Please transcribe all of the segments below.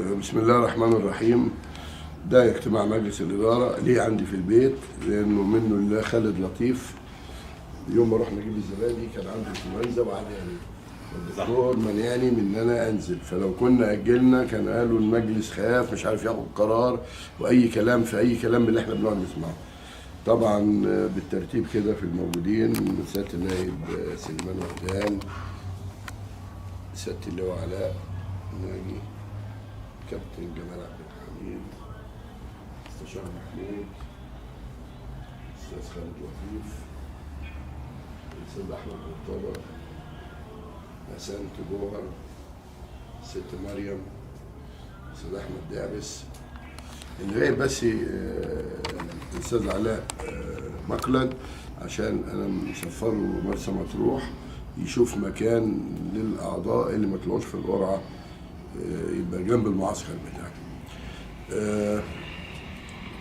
بسم الله الرحمن الرحيم. ده اجتماع مجلس الإدارة ليه عندي في البيت، لأنه منه الله خالد لطيف. يوم ما رحنا نجيب الزبادي كان عنده انفلونزا وعداني، الدكتور منعني من ان انا انزل، فلو كنا اجلنا كان قالوا المجلس خاف مش عارف ياخد قرار واي كلام في اي كلام من اللي احنا بنقعد نسمعه. طبعا بالترتيب كده في الموجودين: سياده النائب سليمان وردان، سياده اللواء علاء ناجي، كابتن جمال عبد الحميد، مستشار محمود، استاذ خالد لطيف، الاستاذ احمد مرتضى، حسن جوهر، ست مريم، استاذ احمد دعبس، اللي غير بس الاستاذ علاء مقلد، عشان انا مسفره مرسى مطروح يشوف مكان للاعضاء اللي ما طلعوش في القرعه، يبقى جنب المعسكر بتاعه.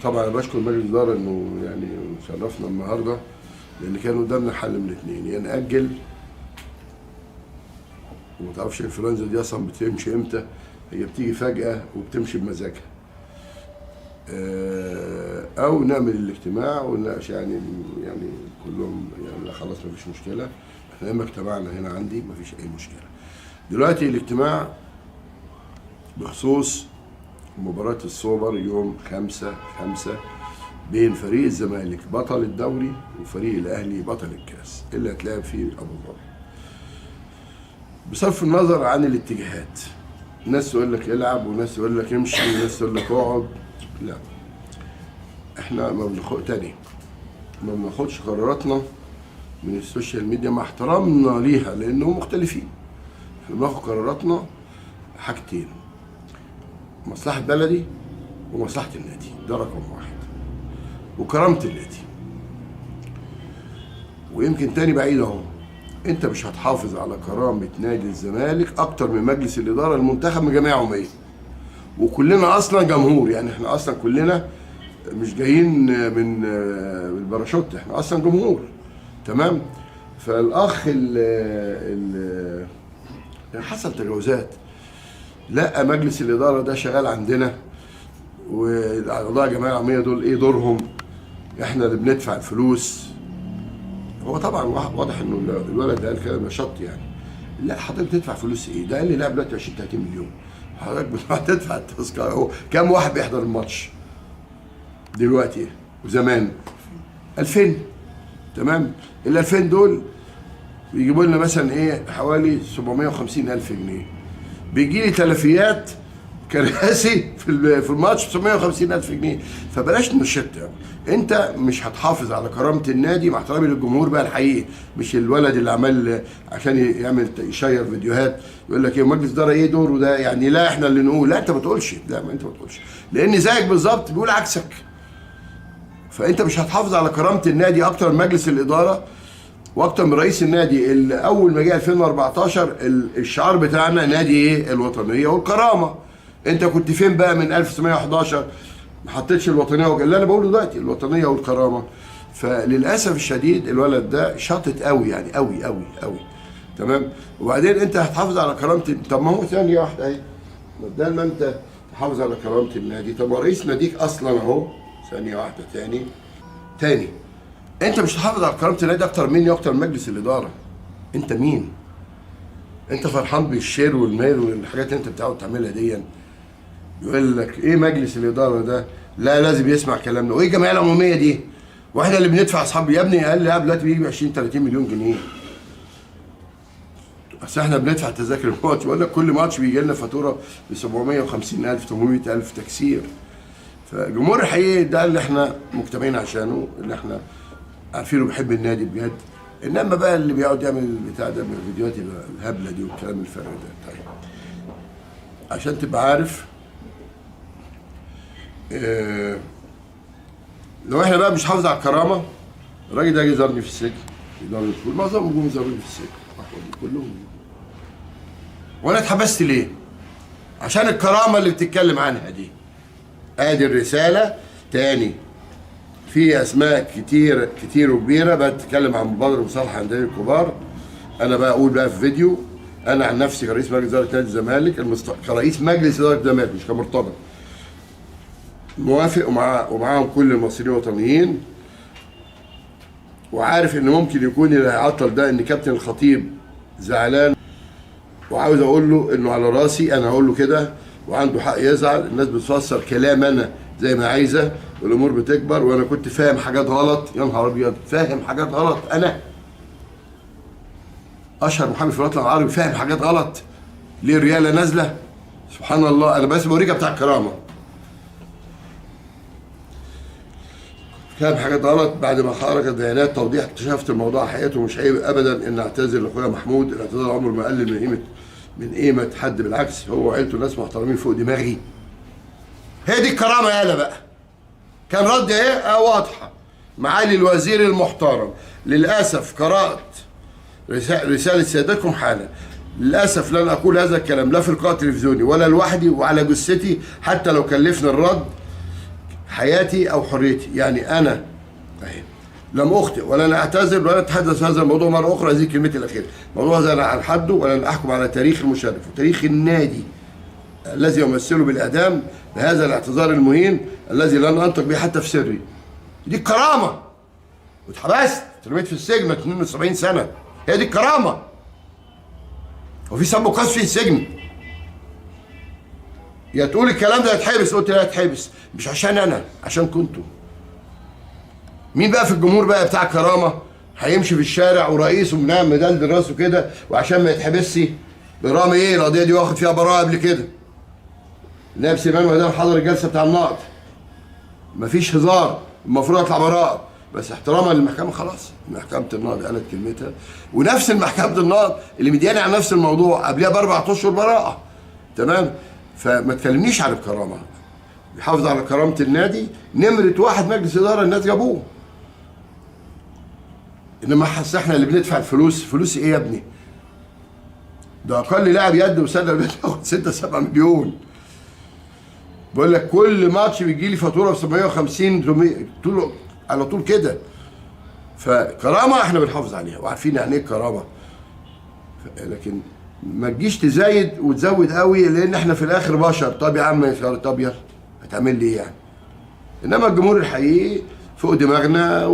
طبعا انا بشكر مجلس الاداره انه يعني شرفنا النهارده، لان كان قدامنا حل من الاثنين: يا ناجل وما تعرفش الانفلونزا دي اصلا بتمشي امتى، هي بتيجي فجاه وبتمشي بمزاجها، او نعمل الاجتماع ونناقش يعني كلهم يعني لا خلاص ما فيش مشكله، احنا لما اجتمعنا هنا عندي ما فيش اي مشكله. دلوقتي الاجتماع بخصوص مباراة السوبر يوم 5/5 بين فريق الزمالك بطل الدوري وفريق الاهلي بطل الكاس اللي هتلعب فيه ابو ظبي. بصرف النظر عن الاتجاهات، ناس تقول لك العب وناس تقول لك امشي وناس تقول لك اقعد، لا، احنا ما بناخدش قراراتنا من السوشيال ميديا مع احترامنا ليها لانهم مختلفين. احنا بناخد قراراتنا حاجتين: مصلحة بلدي ومصلحة النادي، ده رقم واحد، وكرامة النادي. ويمكن تاني بعيد اهو، انت مش هتحافظ على كرامة نادي الزمالك اكتر من مجلس الادارة المنتخب من جميع عمومية، وكلنا اصلا جمهور، يعني احنا اصلا كلنا مش جايين من الباراشوت، احنا اصلا جمهور، تمام؟ فالاخ يعني حصل تجاوزات، لا مجلس الاداره ده شغال عندنا، والاعضاء الجمعيه العموميه دول ايه دورهم؟ احنا اللي بندفع الفلوس. هو طبعا واضح انه الولد ده قال كلام نشط يعني، لا حضرتك بتدفع فلوس ايه؟ ده قال لي لا دلوقتي 20-30 مليون، حضرتك بتدفع التذكره. هو كام واحد بيحضر الماتش دلوقتي ايه؟ وزمان 2000، تمام؟ ال 2000 دول بيجيبوا لنا مثلا ايه حوالي 750,000 جنيه، بيجي لي تلفيات كراسي في الماتش ب 750,000 جنيه، فبلاش نشط يعني. انت مش هتحافظ على كرامه النادي، مع احترامي للجمهور بقى الحقيقي، مش الولد اللي عمال عشان يعمل يشير فيديوهات يقول لك ايه مجلس اداره ايه دوره ده، يعني لا احنا اللي نقول، لا انت ما تقولش، لا ما انت ما تقولش، لان زيك بالظبط بيقول عكسك. فانت مش هتحافظ على كرامه النادي اكتر من مجلس الاداره واكتر من رئيس النادي اللي اول ما جه 2014 الشعار بتاعنا نادي ايه؟ الوطنيه والكرامه. انت كنت فين بقى من 1911؟ ما حطيتش الوطنيه اللي انا بقوله دلوقتي، الوطنيه والكرامه. فللاسف الشديد الولد ده شاطط قوي، يعني قوي قوي قوي، تمام؟ وبعدين انت هتحافظ على كرامه، طب ما هو ثانيه واحده اهي، بدل ما انت تحافظ على كرامه النادي، طب ما رئيس ناديك اصلا اهو، ثانيه واحده تاني انت مش هتحافظ على كرامه النادي اكتر مني واكتر من مجلس الاداره. انت مين؟ انت فرحان بالشير والميل والحاجات اللي انت بتقعد تعملها دي؟ يقول لك ايه مجلس الاداره ده؟ لا لازم يسمع كلامنا، وايه الجمعيه العموميه دي؟ واحنا اللي بندفع اصحاب يا ابني، قال لي دلوقتي بيجي 20-30 مليون جنيه. اصل احنا بندفع تذاكر الماتش، بقول لك كل ماتش بيجي لنا فاتوره ب 750,000 800,000 تكسير. فالجمهور الحقيقي ده اللي احنا مجتمعين عشانه، اللي احنا عارفينه بيحب النادي بجد، انما بقى اللي بيقعد يعمل البتاع ده من الفيديوهات الهبله دي والكلام الفارغ ده. طيب عشان تبقى عارف، لو احنا بقى مش حافظ على الكرامه، الراجل ده جه زارني في السجن، معظمهم جم زاروني في السجن كلهم. وانا اتحبست ليه؟ عشان الكرامه اللي بتتكلم عنها دي. ادي الرساله تاني، في اسماء كتير وكبيره بتتكلم عن مبادره مصالحه الانديه الكبار. انا بقى اقول بقى في فيديو انا عن نفسي كرئيس مجلس اداره نادي الزمالك كرئيس مجلس اداره الزمالك مش كمرتضى، موافق ومعاهم كل المصريين الوطنيين، وعارف ان ممكن يكون اللي هيعطل ده ان كابتن الخطيب زعلان، وعاوز اقول له انه على راسي، انا هقول له كده وعنده حق يزعل. الناس بتفسر كلام انا زي ما عايزه والامور بتكبر، وانا كنت فاهم حاجات غلط. يا نهار ابيض، فاهم حاجات غلط. انا اشهر محامي في الوطن العربي فاهم حاجات غلط. ليه الرياله نازله؟ سبحان الله. انا بس بوريك بتاع الكرامه فاهم حاجات غلط. بعد ما خرجت بيانات توضيح اكتشفت الموضوع حقيقته مش عيب ابدا ان اعتذر لاخويا محمود. الاعتذار عمره ما قلل من قيمه حد، بالعكس هو وعيلته ناس محترمين فوق دماغي. هي دي الكرامه يالا بقى. كان رد ايه؟ واضحه. معالي الوزير المحترم، للاسف قرات رساله سيادتكم حالا. للاسف لن اقول هذا الكلام لا في لقاء تلفزيوني ولا لوحدي وعلى جثتي، حتى لو كلفني الرد حياتي او حريتي. يعني انا لم اخطئ ولن اعتذر ولن اتحدث في هذا الموضوع مره اخرى. هذه كلمتي الاخيره. موضوع هذا عن حده، ولن احكم على تاريخ المشرف وتاريخ النادي الذي يمثله بالاعدام بهذا الاعتذار المهين الذي لن انطق به حتى في سري. دي الكرامه. واتحبست، اترميت في السجن 72 سنه. هي دي الكرامه. وفي سب وقذف في السجن. يا تقول الكلام ده يتحبس، قلت لا يتحبس، مش عشان انا، عشان كنتوا. مين بقى في الجمهور بقى بتاع الكرامه هيمشي في الشارع ورئيسه منام مدلدل راسه كده وعشان ما يتحبسش؟ برغم ايه القضيه دي واخد فيها براءه قبل كده. نائب سليمان وهدام حضر الجلسه بتاع النقد. مفيش هزار، المفروض اطلع براءه، بس احتراما للمحكمه خلاص. محكمه النقد قالت كلمتها، ونفس المحكمه النقد اللي مدياني عن نفس الموضوع قبلها ب4 اشهر براءه. تمام؟ فما تكلمنيش عن الكرامه. بيحافظ على كرامه النادي. نمره واحد مجلس اداره الناس جابوه. انما احنا اللي بندفع الفلوس. فلوس ايه يا ابني؟ ده اقل لاعب يد وسله بياخد 6-7 مليون. بقول لك كل ماتش بيجي لي فاتوره ب 750 800 على طول كده. فكرامه احنا بنحافظ عليها وعارفين يعني ايه كرامه. لكن ما تجيش تزايد وتزود قوي، لان احنا في الاخر بشر. طب يا عم، طب يلا هتعمل لي ايه يعني؟ انما الجمهور الحقيقي فوق دماغنا.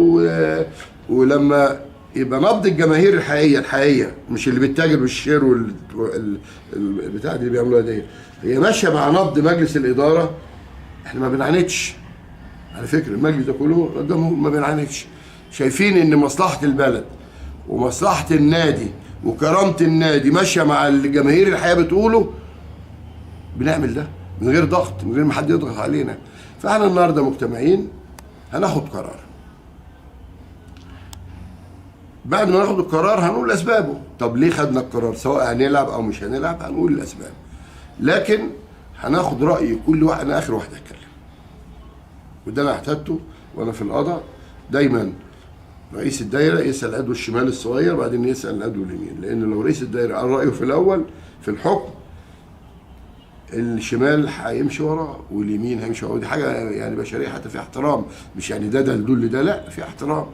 ولما يبقى نبض الجماهير الحقيقيه مش اللي بيتاجر بالشير والبتاع دي اللي بيعملوها دي، هي ماشيه مع نبض مجلس الاداره، احنا ما بنعاندش. على فكره المجلس ده كله الجمهور ما بنعاندش. شايفين ان مصلحه البلد ومصلحه النادي وكرامه النادي ماشيه مع الجماهير الحقيقيه بتقوله، بنعمل ده من غير ضغط، من غير ما حد يضغط علينا. فاحنا النهارده مجتمعين هناخد قرار. بعد ما ناخد القرار هنقول اسبابه. طب ليه خدنا القرار؟ سواء هنلعب او مش هنلعب هنقول الاسباب. لكن هناخد راي كل واحد. انا اخر واحد هتكلم، وده انا اعتدته وانا في القضاء. دايما رئيس الدايره يسال عضو الشمال الصغير بعدين يسال عضو اليمين، لان لو رئيس الدايره قال رايه في الاول في الحكم، الشمال هيمشي وراه واليمين هيمشي وراه. دي حاجه يعني بشريه، حتى في احترام. مش يعني ده يدل ده، لا، في احترام.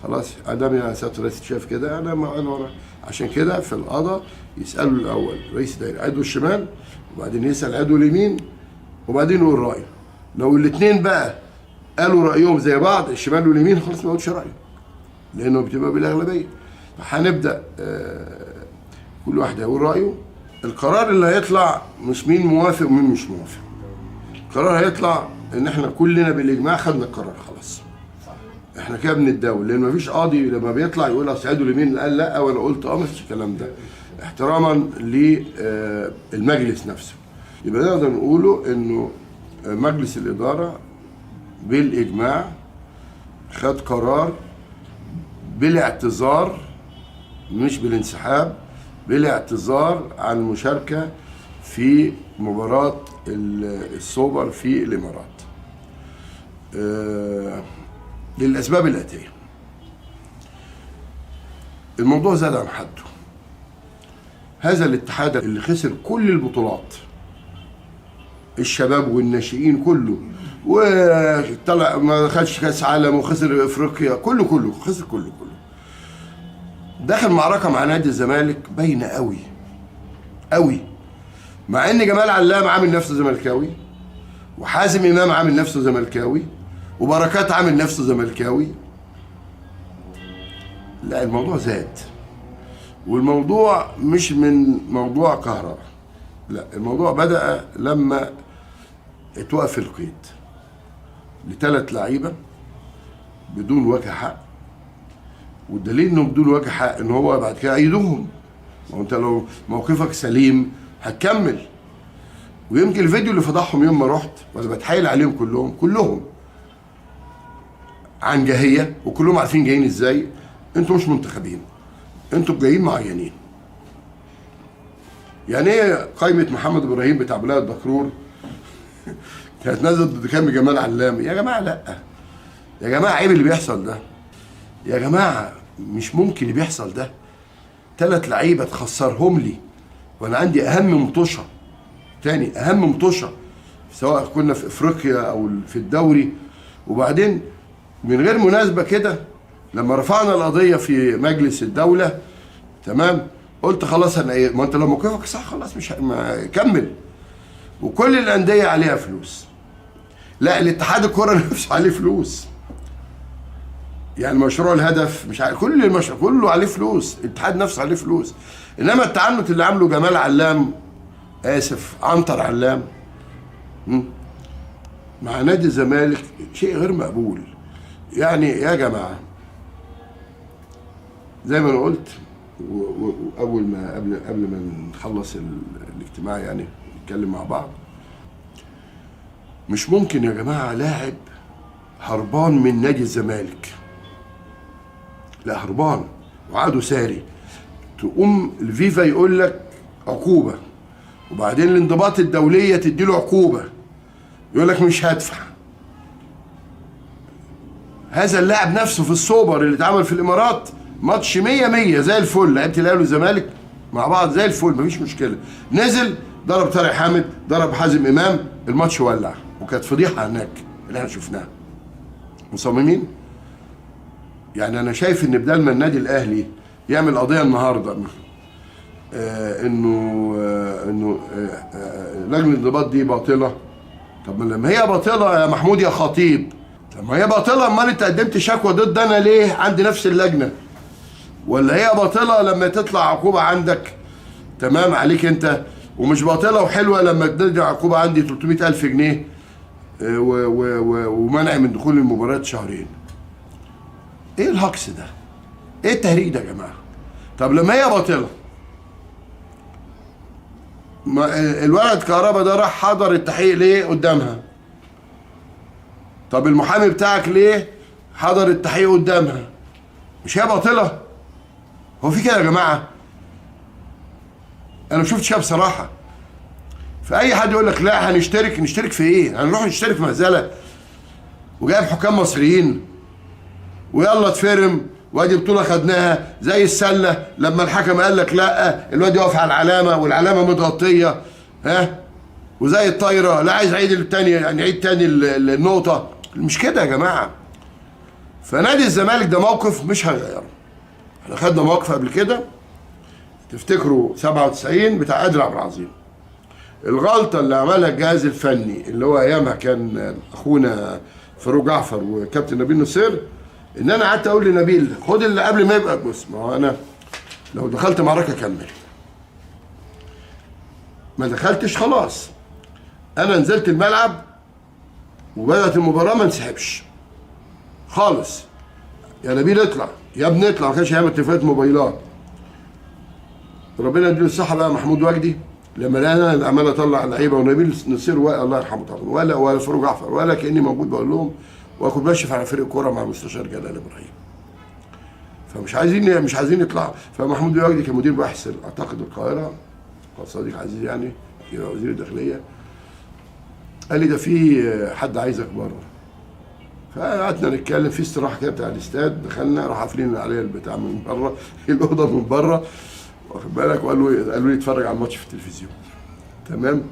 خلاص ادام يا سياده الرئيس شاف كده، انا ورا. عشان كده في القضاء يسالوا الاول رئيس الدايره عضو الشمال، وبعدين يسال عضو اليمين، وبعدين يقول رايه. لو الاثنين بقى قالوا رايهم زي بعض، الشمال واليمين، خلاص ما يقولش رايه، لانه بتبقى بالاغلبيه. هنبدا كل واحد هيقول رايه. القرار اللي هيطلع مش مين موافق ومين مش موافق. القرار هيطلع ان احنا كلنا بالاجماع خدنا القرار خلاص. احنا كده بنتداول، لان مفيش قاضي لما بيطلع يقول اصل عضو اليمين قال لا وانا قلت مفيش الكلام ده. احتراما للمجلس نفسه. يبقى نقدر نقوله انه مجلس الاداره بالاجماع خد قرار بالاعتذار، مش بالانسحاب، بالاعتذار عن المشاركه في مباراه السوبر في الامارات. للاسباب الاتيه. الموضوع زاد عن حده. هذا الاتحاد اللي خسر كل البطولات، الشباب والناشئين كله، وطلع ما خدش كاس عالم وخسر افريقيا، كله خسر كله. دخل معركه مع نادي الزمالك باينه قوي قوي، مع ان جمال علام عامل نفسه زملكاوي، وحازم امام عامل نفسه زملكاوي، وبركات عامل نفسه زملكاوي. لا الموضوع زاد، والموضوع مش من موضوع كهرباء، لا الموضوع بدأ لما اتوقف القيد ل3 لعيبه بدون وجه حق، والدليل انهم بدون وجه حق ان هو بعد كده ايدوهم. ما هو انت لو موقفك سليم هتكمل. ويمكن الفيديو اللي فضحهم يوم ما رحت وانا بتحايل عليهم كلهم عن جاهيه، وكلهم عارفين جايين ازاي. انتوا مش منتخبين، انتوا جايين معينين. يعني ايه قائمه محمد ابراهيم بتاع بلاد الدكرور كانت نازله ضد كامل جمال علام؟ يا جماعه لا، يا جماعه عيب اللي بيحصل ده، يا جماعه مش ممكن اللي بيحصل ده. 3 لعيبه تخسرهم لي وانا عندي اهم مطوشه، تاني اهم مطوشه، سواء كنا في افريقيا او في الدوري. وبعدين من غير مناسبه كده لما رفعنا القضيه في مجلس الدوله، تمام، قلت خلاص انا ايه، ما انت لو موقفك صح خلاص مش كمل. وكل الانديه عليها فلوس. لا الاتحاد الكره نفسه عليه فلوس. يعني مشروع الهدف مش عارف، كل المشروع كله عليه فلوس، الاتحاد نفسه عليه فلوس. انما التعنت اللي عامله جمال علام، اسف عنتر علام، مع نادي الزمالك شيء غير مقبول. يعني يا جماعه زي ما انا قلت، واول ما قبل ما نخلص الاجتماع يعني نتكلم مع بعض، مش ممكن يا جماعه لاعب هربان من نادي الزمالك، لا هربان وعاده ساري، تقوم الفيفا يقول لك عقوبه، وبعدين الانضباط الدوليه تدي له عقوبه، يقول لك مش هدفع. هذا اللاعب نفسه في السوبر اللي اتعمل في الامارات ماتش 100 زي الفل، لعيبه الاهلي والزمالك مع بعض زي الفل مفيش مشكله، نزل ضرب طارق حامد، ضرب حازم امام، الماتش ولع، وكانت فضيحه هناك اللي احنا شفناها. مصممين؟ يعني انا شايف ان بدل ما النادي الاهلي يعمل قضيه النهارده انه لجنه الانضباط دي باطله، طب ما لما هي باطله يا محمود يا خطيب، طب ما هي باطله امال انت قدمت شكوى ضد انا ليه عند نفس اللجنه؟ ولا هي باطله لما تطلع عقوبه عندك تمام عليك انت، ومش باطله وحلوه لما تدي عقوبه عندي 300,000 جنيه ومنع من دخول المباريات شهرين؟ ايه الهجص ده؟ ايه التهريج ده يا جماعه؟ طب لما هي باطله، الولد كهربا ده راح حضر التحقيق ليه قدامها؟ طب المحامي بتاعك ليه حضر التحقيق قدامها؟ مش هي باطله؟ هو في كده يا جماعه؟ انا ما شفتش بصراحه. فاي حد يقول لك لا نشترك في ايه؟ هنروح نشترك في مهزله وجايب حكام مصريين ويلا اتفرم، وادي بطوله خدناها زي السله لما الحكم قال لك لا الواد يقف على العلامه والعلامه متغطيه، ها، وزي الطايره لا عايز عيد التاني يعني عيد تاني النقطه. مش كده يا جماعه. فنادي الزمالك ده موقف مش هيغيره. احنا خدنا موقف قبل كده تفتكروا 97 بتاع قادر عبد العظيم، الغلطه اللي عملها الجهاز الفني اللي هو ايامها كان اخونا فاروق جعفر وكابتن نبيل نصير، ان انا قعدت اقول لنبيل خد اللي قبل ما يبقى، بص ما هو انا لو دخلت معركه كمل، ما دخلتش خلاص، انا نزلت الملعب وبدات المباراه ما انسحبش خالص، يا نبيل اطلع يا ابني اطلع، ما كانش هيعمل تليفونات موبايلات. ربنا يديله الصحه بقى محمود وجدي لما لقى انا عمال اطلع اللعيبه ونبيل نصير الله يرحمه طبعا ولا فاروق جعفر ولا كاني موجود بقول لهم، واخد بشرف على فريق كوره مع المستشار جلال ابراهيم. فمش عايزين يطلعوا. فمحمود وجدي كان مدير بحث اعتقد القاهره، صديق عزيز يعني يبقى وزير الداخليه، قال لي ده في حد عايزك بره. فقعدنا نتكلم في استراحه كده بتاع الاستاد، دخلنا راح قافلين عليا البتاع من بره الاوضه من بره، واخد بالك، وقالوا لي اتفرج على الماتش في التلفزيون. تمام.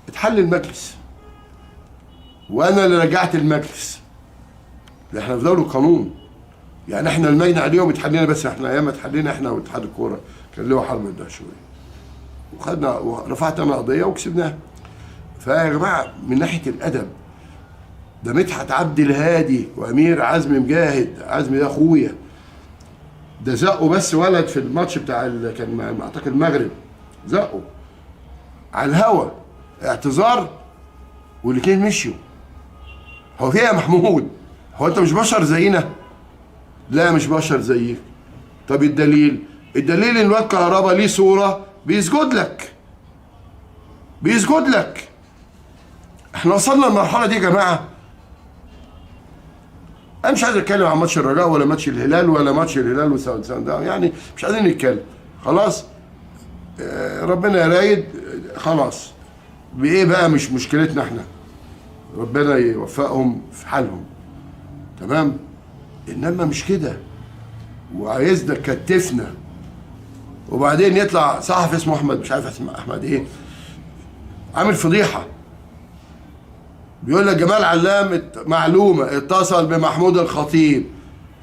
اتحل المجلس وانا اللي رجعت المجلس. ده احنا في دوله قانون، يعني احنا المجني عليهم اتحلينا، بس احنا ايام اتحلينا احنا واتحاد الكوره كان له حرب الدهشوري، وخدنا ورفعت انا قضيه وكسبناها. فيا جماعه من ناحيه الادب، ده مدحت عبد الهادي وامير عزمي مجاهد، عزمي ده اخويا، ده زقه بس ولد في الماتش بتاع كان اعتقد المغرب، زقه على الهوا اعتذار والاثنين مشيوا. هو فيها يا محمود؟ هو انت مش بشر زينا؟ لا مش بشر زيك. طب الدليل ان الواد كهربا ليه صوره بيسجد لك، بيسجد لك. احنا وصلنا للمرحله دي يا جماعه. انا مش عايز اتكلم عن ماتش الرجاء ولا ماتش الهلال ولا ماتش الهلال وساوند داون، يعني مش عايزين نتكلم خلاص. ربنا يرايد خلاص. بايه بقى؟ مش مشكلتنا احنا، ربنا يوفقهم في حالهم، تمام. انما مش كده، وعايزنا تكتفنا. وبعدين يطلع صحفي اسمه احمد، مش عارف اسمه احمد ايه، عامل فضيحه، بيقول لك جمال علام معلومه اتصل بمحمود الخطيب.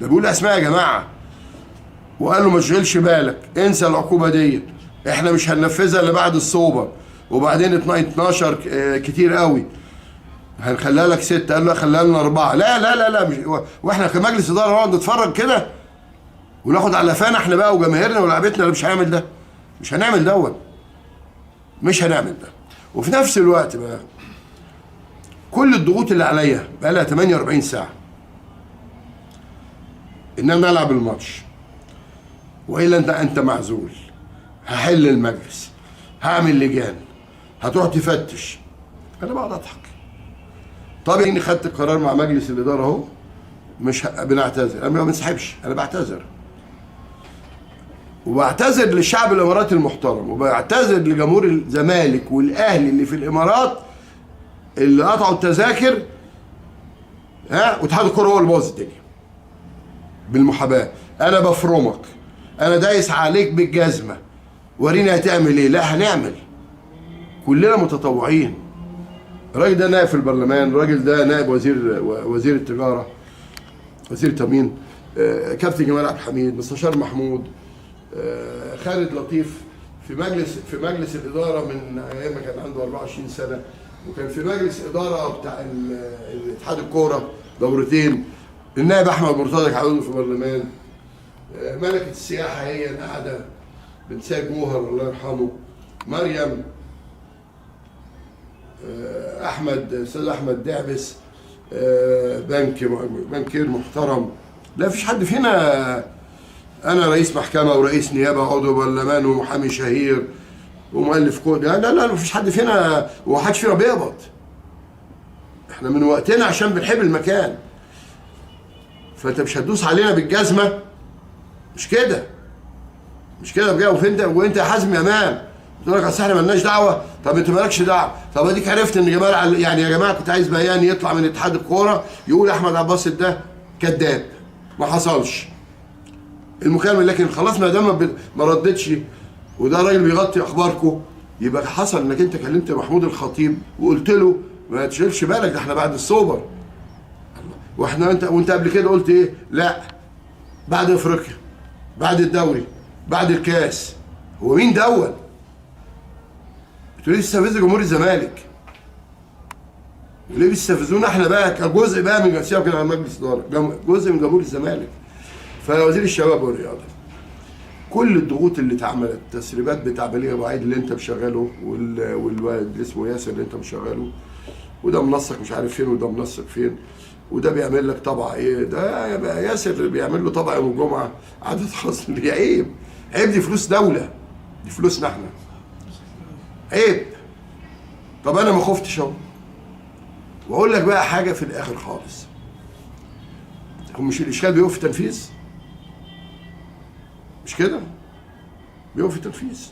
ده بيقول اسماء يا جماعه، وقال له ما تشغلش بالك، انسى العقوبه دي، احنا مش هننفذها الا بعد السوبر. وبعدين 12 كتير قوي، هنخليها لك 6. قال له خليها لنا 4. لا لا لا لا، مش واحنا كمجلس اداره نقعد نتفرج كده وناخد على قفانا احنا بقى وجماهيرنا ولاعبتنا؟ اللي مش هنعمل ده، مش هنعمل دوت، مش هنعمل ده. وفي نفس الوقت بقى كل الضغوط اللي عليا بقى لها 48 ساعه ان انا العب الماتش، والا انت معزول، هحل المجلس، هعمل لجان، هتروح تفتش. انا بقعد اضحك. طب اني خدت القرار مع مجلس الاداره اهو، مش بنعتذر، انا ما بنسحبش، انا بعتذر، وبعتذر للشعب الاماراتي المحترم، وبعتذر لجمهور الزمالك والاهلي اللي في الامارات اللي قطعوا التذاكر، واتحاد الكوره هو اللي بوظ الدنيا بالمحاباه. انا بفرمك، انا دايس عليك بالجزمه، وريني هتعمل ايه. لا هنعمل، كلنا متطوعين. الراجل ده نائب في البرلمان، الراجل ده نائب وزير التجاره، وزير التموين، كابتن جمال عبد الحميد، مستشار محمود، خالد لطيف في مجلس الاداره من ايام ما كان عنده 24 سنه، وكان في مجلس اداره بتاع اتحاد الكوره دورتين. النائب احمد مرتضى كان عضو في البرلمان. ملكه السياحه هي قاعده، بنت سيد جوهر الله يرحمه. مريم، استاذ احمد دعبس، بنكير محترم. لا فيش حد فينا، انا رئيس محكمه ورئيس نيابه عضو برلمان ومحامي شهير ومؤلف كود، لا لا لا، مفيش حد فينا، ومحدش فينا بيقبض. احنا من وقتنا عشان بنحب المكان. فانت مش هتدوس علينا بالجزمه، مش كده، مش كده بجد. وانت يا حازم يا مان تقول لك اصل احنا مالناش دعوه. طب انت مالكش دعوه. طب اديك عرفت ان جمال، يعني يا جماعه كنت عايز بيان يطلع من اتحاد الكوره يقول احمد عباس ده كذاب، ما حصلش المكالمه. لكن خلاص ما دام ما ردتش، وده راجل بيغطي اخباركم، يبقى حصل انك انت كلمت محمود الخطيب وقلت له ما تشغلش بالك، ده احنا بعد السوبر. وانت قبل كده قلت ايه؟ لا بعد افريقيا، بعد الدوري، بعد الكاس. هو مين دول؟ انتوا ليه بتستفزوا جمهور الزمالك؟ وليه بتستفزونا احنا بقى كجزء بقى من جنسيه وكده على مجلس اداره، جزء من جمهور الزمالك. فوزير الشباب والرياضه كل الضغوط اللي اتعملت، التسريبات بتاع بليغ ابو عيد اللي انت مشغله، والواد اللي اسمه ياسر اللي انت مشغله، وده منسق مش عارف فين وده منسق فين، وده بيعمل لك طبع ايه، ده يبقى ياسر بيعمل له طبع يوم الجمعه عدد خاص. دي عيب، عيب، دي فلوس دوله، دي فلوسنا احنا، عيب. طب انا ما خفتش اهو. واقول لك بقى حاجه في الاخر خالص، هو مش الاشكال بيقف في التنفيذ؟ مش كده؟ بيقف في التنفيذ.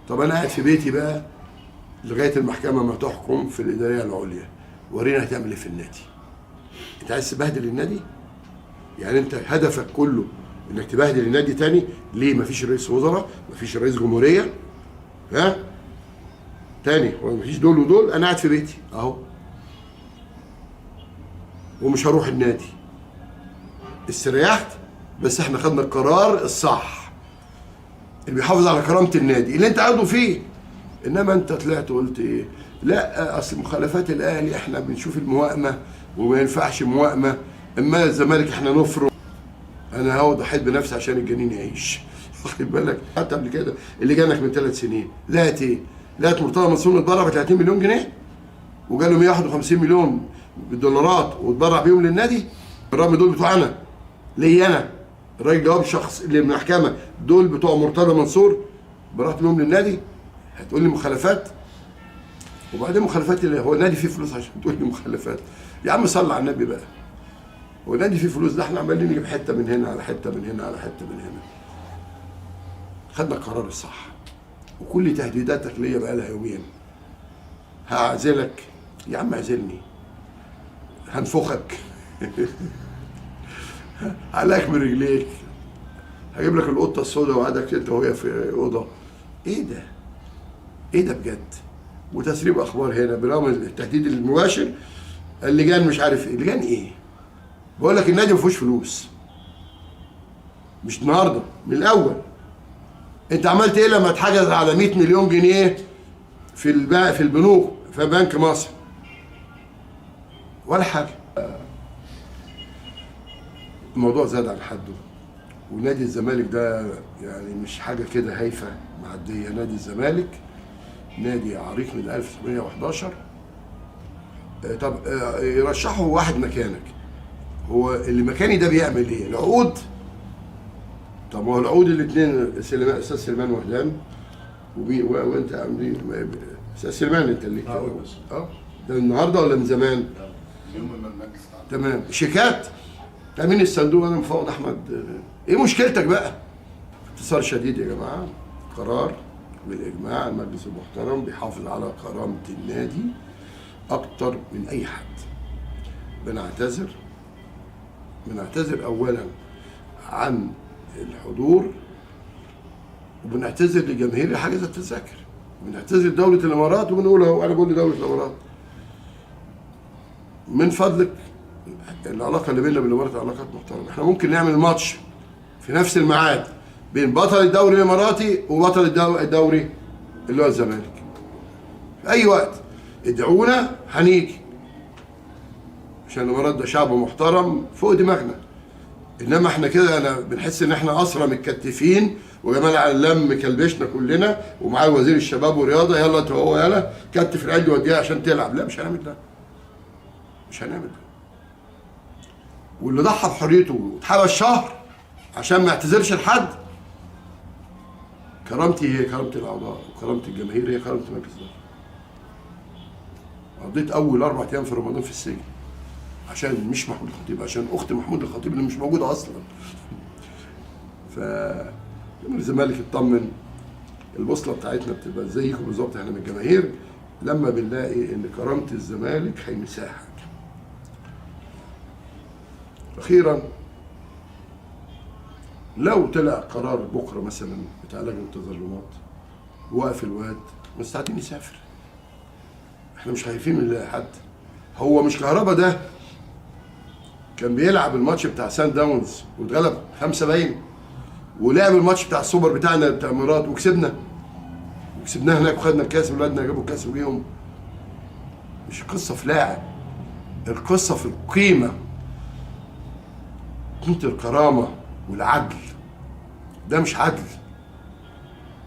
طب انا قاعد في بيتي بقى لغايه المحكمه ما تحكم في الاداريه العليا، ورينا هتعمل ايه في النادي. انت عايز تبهدل النادي؟ يعني انت هدفك كله انك تبهدل النادي تاني؟ ليه؟ مفيش رئيس وزراء، مفيش رئيس جمهوريه، تاني، مفيش دول ودول. انا قاعد في بيتي اهو، ومش هروح النادي. استريحت، بس احنا خدنا القرار الصح. اللي بيحافظ على كرامه النادي اللي انت عضو فيه. انما انت طلعت وقلت ايه؟ لا اصل مخالفات الاهلي احنا بنشوف الموائمه وما ينفعش موائمه، اما الزمالك احنا نفرق. انا هو ضحيت بنفسي عشان الجنين يعيش. واخد بالك؟ حتى قبل كده اللي جانك من 3 سنين لقيت ايه؟ لقيت مرتضى منصور اتبرع ب 30 مليون جنيه وجاله 151 مليون بالدولارات واتبرع بيهم للنادي. الرغم دول بتوعنا ليا انا، الراجل جواب شخص اللي من المحكمه، دول بتوع مرتضى منصور برعت بيهم للنادي. هتقول لي مخالفات؟ وبعدين مخالفات اللي هو النادي فيه فلوس عشان تقول لي مخالفات؟ يا عم صل على النبي بقى. هو النادي فيه فلوس؟ ده احنا عمالين نجيب حته من هنا على حته من هنا على حته من هنا. خدنا القرار الصح، وكل تهديداتك ليا بقى لها يومين. هعزلك يا عم، اعزلني، هنفخك عليك من رجليك، هجيب لك القطه السوداء وقعدك انت وهي في اوضه. ايه ده؟ ايه ده بجد؟ وتسريب اخبار هنا برغم التهديد المباشر. اللجان مش عارف ايه، لجان ايه؟ بقول لك النادي ما فيهوش فلوس، مش النهارده، من الاول. انت عملت ايه لما اتحجز على 100 مليون جنيه في البنوك في بنك مصر؟ ولا حاجه. الموضوع زاد عن حده، ونادي الزمالك ده يعني مش حاجه كده هايفه معديه. نادي الزمالك نادي عريق من 1911. طب يرشحوا واحد مكانك، هو اللي مكاني ده بيعمل ايه؟ العقود. طب ما هو العقود الاثنين استاذ سليمان وهدان وانت عاملين استاذ سليمان انت اللي ده النهارده ولا من زمان؟ يوم ما المجلس تمام. شيكات تامين الصندوق انا مفوض احمد. ايه مشكلتك بقى؟ باختصار شديد يا جماعه، قرار بالاجماع، المجلس المحترم بيحافظ على كرامه النادي اكتر من اي حد. بنعتذر اولا عن الحضور، وبنعتذر لجماهير اللي حجزت التذاكر، بنعتذر لدوله الامارات، وبنقول اهو انا بقول لدوله الامارات من فضلك العلاقه اللي بيننا بالامارات علاقات محترمه. احنا ممكن نعمل ماتش في نفس الميعاد بين بطل الدوري الاماراتي وبطل الدوري اللي هو الزمالك في اي وقت. ادعونا هنيجي، عشان الامارات ده شعب محترم فوق دماغنا. انما احنا كده انا بنحس ان احنا اسرى متكتفين، وجمال علام مكلبشنا كلنا ومعاه وزير الشباب والرياضه، يلا انت وهو يلا كتف العيال وديها عشان تلعب. لا، مش هنعمل ده، مش هنعمل ده. واللي ضحى بحريته واتحبس شهر عشان ما يعتذرش لحد، كرامتي هي كرامه الاعضاء، وكرامه الجماهير هي كرامه مجلس الاداره. قضيت اول 4 ايام في رمضان في السجن عشان مش محمود الخطيب، عشان اخت محمود الخطيب اللي مش موجوده اصلا. ف الزمالك اطمن، البوصله بتاعتنا بتبقى زيكم بالظبط احنا من الجماهير لما بنلاقي ان كرامه الزمالك هيمساها حاجه. اخيرا، لو طلع قرار بكره مثلا بتاع لجنه التظلمات وقف الواد، مستعدين يسافر. احنا مش خايفين من حد. هو مش كهربا ده كان بيلعب الماتش بتاع سان داونز واتغلب 5 باين، ولعب الماتش بتاع السوبر بتاعنا بتاع الامارات وكسبناه هناك وخدنا الكاس، ولادنا جابوا الكاس بيهم. مش القصه في لاعب، القصه في القيمه، قيمه الكرامه والعدل. ده مش عدل.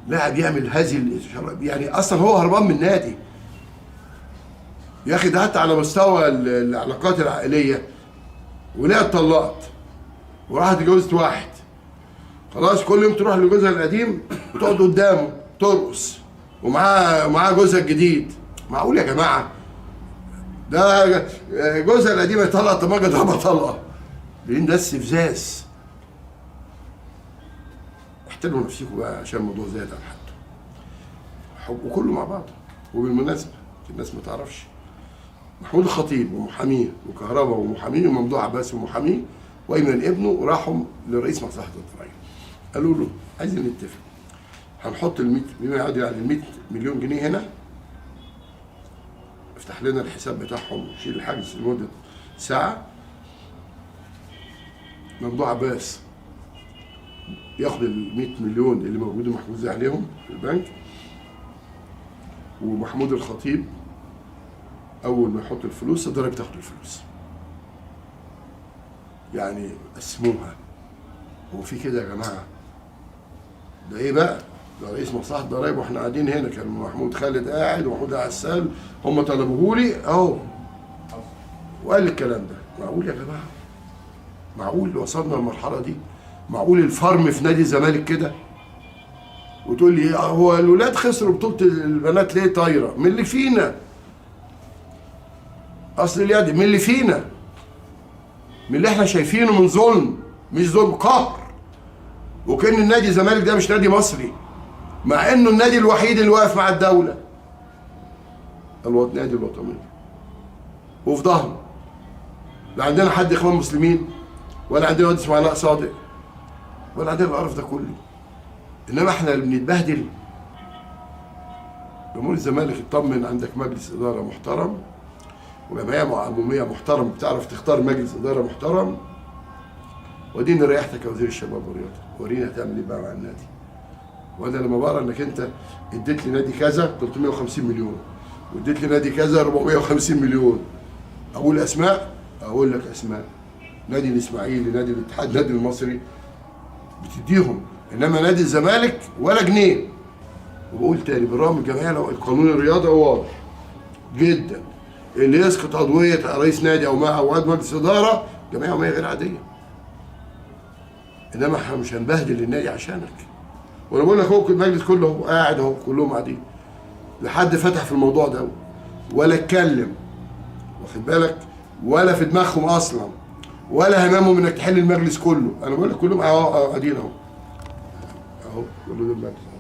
لاعب يعمل هذه يعني اصلا هو هربان من النادي يا اخي. ده حتى على مستوى العلاقات العائليه، ولقى اتطلقت وراحت اتجوزت واحد، خلاص كل يوم تروح لجوزها القديم وتقعد قدامه ترقص، ومعاه جوزها الجديد. معقول يا جماعه؟ ده جوزها القديم يطلق طماجه ضربه طلقه، لان ده استفزاز. احترموا نفسكم بقى عشان الموضوع زاد عن حده، وكله مع بعض. وبالمناسبه الناس ما تعرفش، محمود الخطيب ومحاميه وكهربا ومحاميه وممدوح عباس ومحاميه وايمن ابنه راحوا لرئيس مصلحه الضرايب، قالوا له عايزين نتفق، هنحط بما يعادل يعني 100 مليون جنيه هنا، افتح لنا الحساب بتاعهم، شيل الحجز لمده ساعه. ممدوح عباس ياخد ال 100 مليون اللي موجودين محجوز عليهم في البنك، ومحمود الخطيب اول ما يحط الفلوس الضرايب تاخد الفلوس. يعني قسموها. هو في كده يا جماعه؟ ده ايه بقى؟ ده رئيس مصلحه الضرايب واحنا قاعدين هنا، كان محمود خالد قاعد ومحمود عسال، هم طلبوه لي اهو وقال لي الكلام ده. معقول يا جماعه؟ معقول وصلنا للمرحله دي؟ معقول الفرم في نادي الزمالك كده؟ وتقول لي هو الولاد خسروا بطوله البنات ليه طايره؟ من اللي فينا. اصل اليد من اللي فينا، من اللي احنا شايفينه من ظلم، مش ظلم، قهر. وكأن النادي الزمالك ده مش نادي مصري، مع انه النادي الوحيد اللي واقف مع الدوله، النادي الوطني، وفي ظهره. لا عندنا حد اخوان مسلمين، ولا عندنا واد اسمه علاء صادق، ولا عندنا القرف ده كله. انما احنا اللي بنتبهدل. جمهور الزمالك اطمن، عندك مجلس اداره محترم وجمعيه عموميه محترم، بتعرف تختار مجلس اداره محترم. وديني ريحتك يا وزير الشباب والرياضه، ورينا هتعمل ايه بقى مع النادي. وانا لما بقرا انك انت اديت لي نادي كذا 350 مليون، واديت لي نادي كذا 450 مليون، اقول اسماء؟ اقول لك اسماء. نادي الاسماعيلي، نادي الاتحاد، نادي المصري بتديهم، انما نادي الزمالك ولا جنيه. وبقول تاني بالرغم الجمعيه لو القانون الرياضه واضح جدا، اللي يسقط عضويه رئيس نادي او عضو مجلس اداره جمعيه عموميه غير عاديه. انما احنا مش هنبهدل النادي عشانك. وانا بقول لك هو المجلس كله قاعد اهو، كلهم قاعدين، لا حد فتح في الموضوع ده ولا اتكلم، واخد بالك، ولا في دماغهم اصلا، ولا همامهم انك تحل المجلس كله. انا بقول لك كلهم قاعدين اهو اهو، كل دول مجلس قاعدين.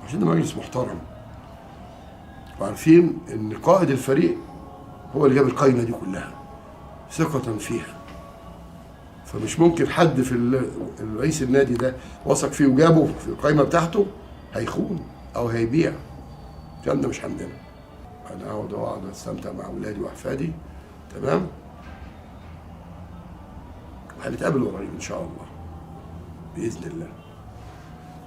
عشان ده مجلس محترم، وعارفين ان قائد الفريق هو اللي جاب القايمه دي كلها ثقة فيها. فمش ممكن حد في رئيس النادي ده وثق فيه وجابه في القايمه بتاعته هيخون او هيبيع. الكلام ده مش عندنا. انا اقعد استمتع مع اولادي واحفادي، تمام؟ هنتقابل قريب ان شاء الله باذن الله.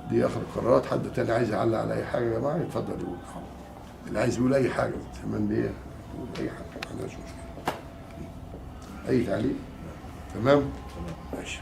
دي اخر القرارات. حد تاني عايز يعلق على اي حاجه يا جماعه يتفضل يقول. اللي عايز يقول اي حاجه تمام بيه يقول اي حاجه، ما عندناش مشكله. اي تعليق؟ تمام؟ ماشي.